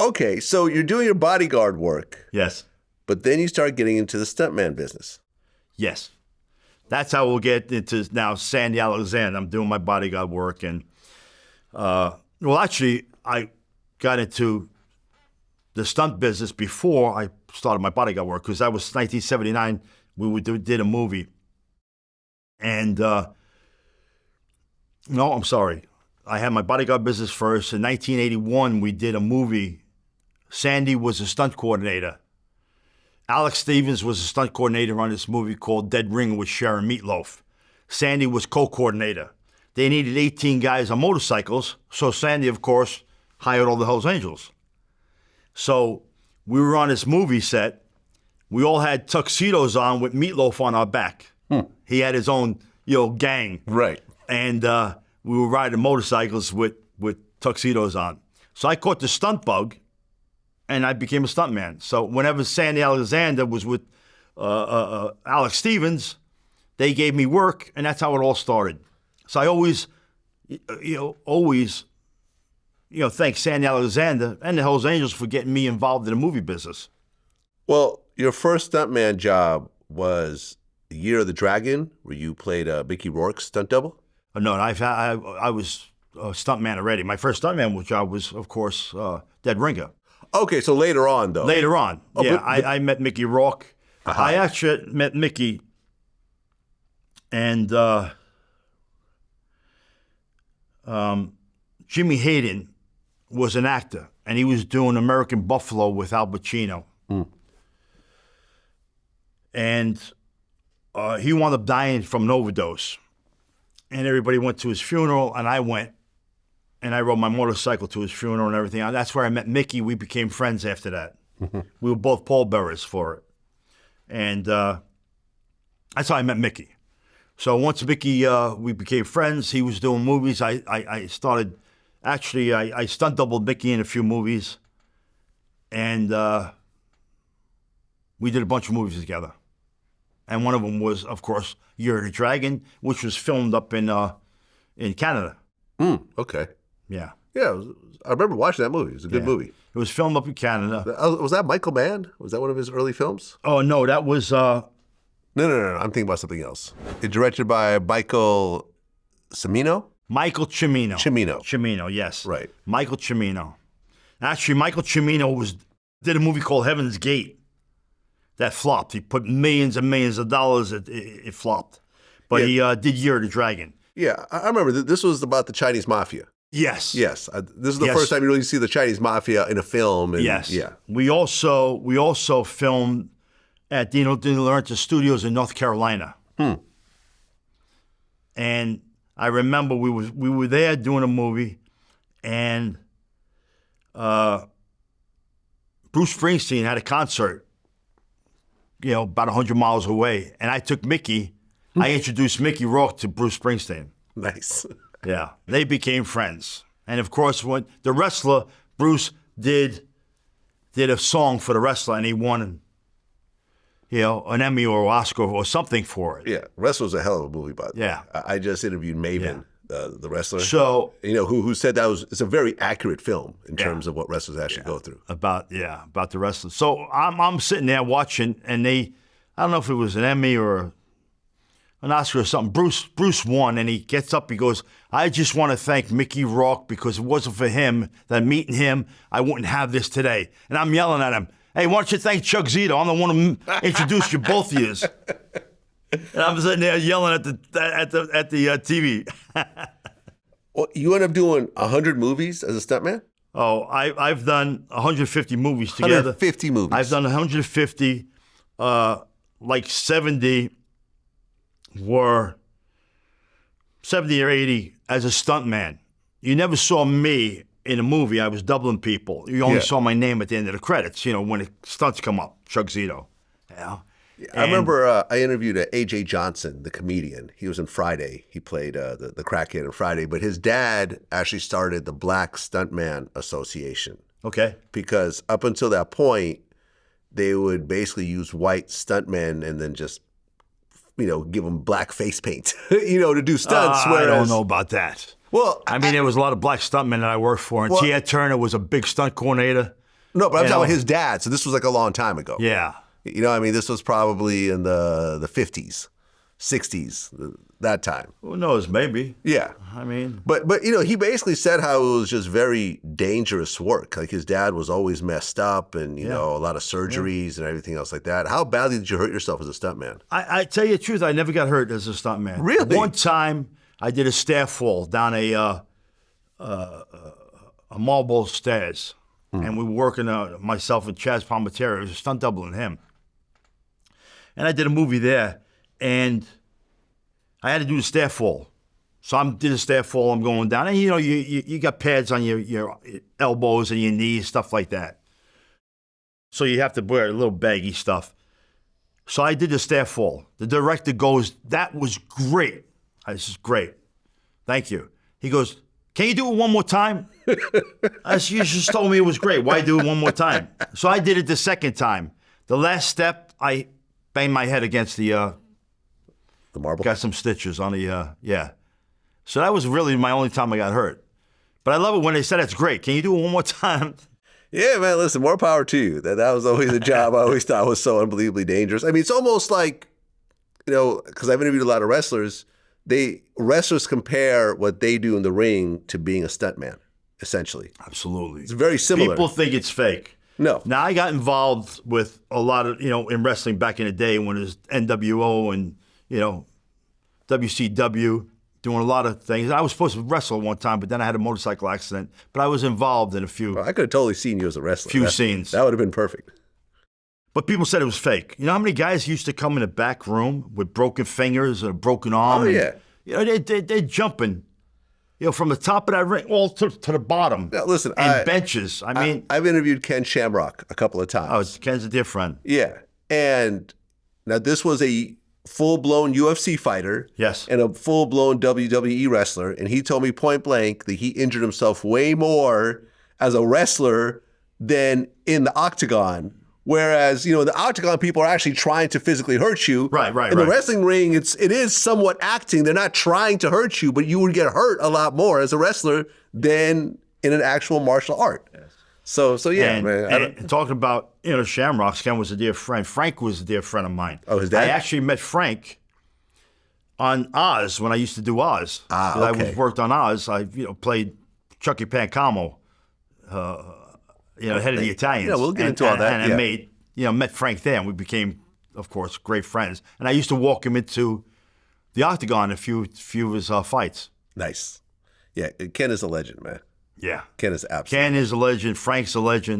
Okay, so you're doing your bodyguard work. Yes. But then you start getting into the stuntman business. Yes. That's how we'll get into now Sandy Alexander. I'm doing my bodyguard work. And, actually, I got into the stunt business before I started my bodyguard work because that was 1979. We did a movie. And, no, I'm sorry. I had my bodyguard business first. In 1981, we did a movie. Sandy was a stunt coordinator. Alex Stevens was a stunt coordinator on this movie called Dead Ring with Cher and Meatloaf. Sandy was co-coordinator. They needed 18 guys on motorcycles, so Sandy, of course, hired all the Hells Angels. So we were on this movie set. We all had tuxedos on with Meatloaf on our back. He had his own, gang. Right. And we were riding motorcycles with tuxedos on. So I caught the stunt bug, and I became a stuntman. So whenever Sandy Alexander was with Alex Stevens, they gave me work, and that's how it all started. So I always thank Sandy Alexander and the Hells Angels for getting me involved in the movie business. Well, your first stuntman job was The Year of the Dragon, where you played Mickey Rourke stunt double? No, I was a stuntman already. My first stuntman job was, of course, Dead Ringer. Okay, so later on, though. Later on, yeah. But I met Mickey Rourke. Uh-huh. I actually met Mickey, and Jimmy Hayden was an actor, and he was doing American Buffalo with Al Pacino. And he wound up dying from an overdose. And everybody went to his funeral, and I went. And I rode my motorcycle to his funeral and everything. And that's where I met Mickey. We became friends after that. We were both pallbearers for it. And that's how I met Mickey. So once Mickey, we became friends. He was doing movies. I started, actually, I stunt doubled Mickey in a few movies. And we did a bunch of movies together. And one of them was, of course, Year of the Dragon, which was filmed up in Canada. Okay. Yeah. Yeah, I remember watching that movie. It was a good movie. It was filmed up in Canada. Was that Michael Mann? Was that one of his early films? Oh, no, that was... No. I'm thinking about something else. It's directed by Michael Cimino? Michael Cimino. Cimino, yes. Right. Michael Cimino. Actually, Michael Cimino did a movie called Heaven's Gate that flopped. He put millions and millions of dollars. It flopped. But he did Year of the Dragon. Yeah, I remember. This was about the Chinese mafia. Yes. Yes. This is the first time you really see the Chinese mafia in a film. And, yes. Yeah. We also filmed at Dino De Laurentiis Studios in North Carolina. And I remember we were there doing a movie, and Bruce Springsteen had a concert, about 100 miles away, and I took Mickey. I introduced Mickey Rourke to Bruce Springsteen. Nice. Yeah, they became friends. And of course, when the wrestler, Bruce did a song for the wrestler, and he won, an Emmy or Oscar or something for it. Yeah, Wrestler's a hell of a movie, by the way. Yeah. I just interviewed Maven, the wrestler. So, who said it's a very accurate film in terms of what wrestlers actually go through. About the wrestler. So I'm sitting there watching, and I don't know if it was an Emmy or an Oscar or something. Bruce won, and he gets up, he goes, I just want to thank Mickey Rourke, because if it wasn't for him, that meeting him, I wouldn't have this today. And I'm yelling at him, hey, why don't you thank Chuck Zito? I'm the one who introduced you both years. And I'm sitting there yelling at the TV. Well, you end up doing 100 movies as a stuntman? Oh, I've done 150 movies together. 150 movies. I've done 150, like 70 or 80 as a stuntman. You never saw me in a movie. I was doubling people. You only saw my name at the end of the credits, when the stunts come up, Chuck Zito. Yeah. I remember I interviewed A.J. Johnson, the comedian. He was in Friday. He played the crackhead in Friday. But his dad actually started the Black Stuntman Association. Okay. Because up until that point, they would basically use white stuntmen and then just, give them black face paint, to do stunts. I don't know about that. Well, there was a lot of black stuntmen that I worked for. And Tia Turner was a big stunt coordinator. No, but I'm talking about his dad. So this was like a long time ago. Yeah. You know, I mean, this was probably in the 50s, 60s, that time. Who knows? Maybe. Yeah. I mean. But you know, he basically said how it was just very dangerous work. Like his dad was always messed up and, you know, a lot of surgeries and everything else like that. How badly did you hurt yourself as a stuntman? I tell you the truth, I never got hurt as a stuntman. Really? One time I did a stair fall down a marble stairs. And we were working, myself and Chaz Palminteri. It was a stunt double and him. And I did a movie there, and I had to do the stair fall. So I did a stair fall, I'm going down. And, you know, you got pads on your elbows and your knees, stuff like that. So you have to wear a little baggy stuff. So I did the stair fall. The director goes, "That was great." This is great. Thank you. He goes, "Can you do it one more time?" I said, "You just told me it was great. Why do it one more time?" So I did it the second time. The last step, I banged my head against the marble? Got some stitches on the, yeah. So that was really my only time I got hurt. But I love it when they said, "That's great. Can you do it one more time?" Yeah, man, listen, more power to you. That was always a job I always thought was so unbelievably dangerous. I mean, it's almost like, you know, because I've interviewed a lot of wrestlers, wrestlers compare what they do in the ring to being a stuntman, essentially. Absolutely. It's very similar. People think it's fake. No. Now, I got involved with a lot of, you know, in wrestling back in the day when it was NWO and, you know, WCW, doing a lot of things. I was supposed to wrestle one time, but then I had a motorcycle accident. But I was involved in a few. Well, I could have totally seen you as a wrestler. Few scenes. That would have been perfect. But people said it was fake. You know how many guys used to come in the back room with broken fingers or a broken arm? Oh, yeah. You know, they're jumping, you know, from the top of that ring all to the bottom. Now, listen, and benches. I mean, I've interviewed Ken Shamrock a couple of times. Oh, Ken's a dear friend. Yeah. And now this was a full-blown UFC fighter. Yes. And a full-blown WWE wrestler. And he told me point blank that he injured himself way more as a wrestler than in the octagon. Whereas, you know, the octagon people are actually trying to physically hurt you. Right. In the wrestling ring, it is somewhat acting. They're not trying to hurt you, but you would get hurt a lot more as a wrestler than in an actual martial art. Yes. So yeah, man. And talking about, you know, Shamrocks, Ken was a dear friend. Frank was a dear friend of mine. Oh, his dad? I actually met Frank on Oz when I used to do Oz. Okay. I worked on Oz. I, you know, played Chucky Pancamo. You know, head of the Italians. Yeah, we'll get into all that. And I met Frank there, and we became, of course, great friends. And I used to walk him into the octagon a few of his fights. Nice. Yeah, Ken is a legend, man. Yeah. Ken is absolutely. Ken is a legend. Frank's a legend.